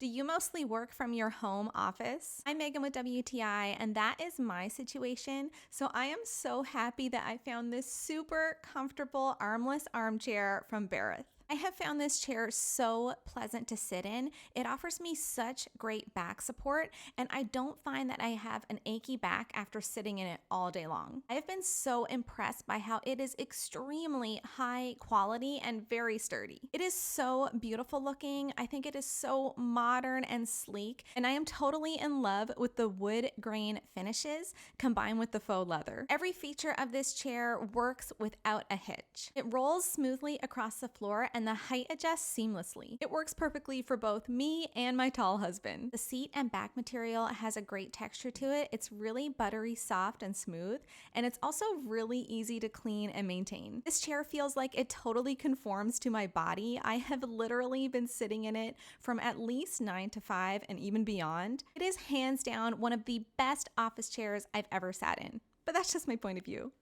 Do you mostly work from your home office? I'm Megan with WTI, and that is my situation. So I am so happy that I found this super comfortable armless armchair from BERYTH. I have found this chair so pleasant to sit in. It offers me such great back support, and I don't find that I have an achy back after sitting in it all day long. I have been so impressed by how it is extremely high quality and very sturdy. It is so beautiful looking. I think it is so modern and sleek, and I am totally in love with the wood grain finishes combined with the faux leather. Every feature of this chair works without a hitch. It rolls smoothly across the floor and the height adjusts seamlessly. It works perfectly for both me and my tall husband. The seat and back material has a great texture to it. It's really buttery soft and smooth, and it's also really easy to clean and maintain. This chair feels like it totally conforms to my body. I have literally been sitting in it from at least 9 to 5 and even beyond. It is hands down one of the best office chairs I've ever sat in, but that's just my point of view.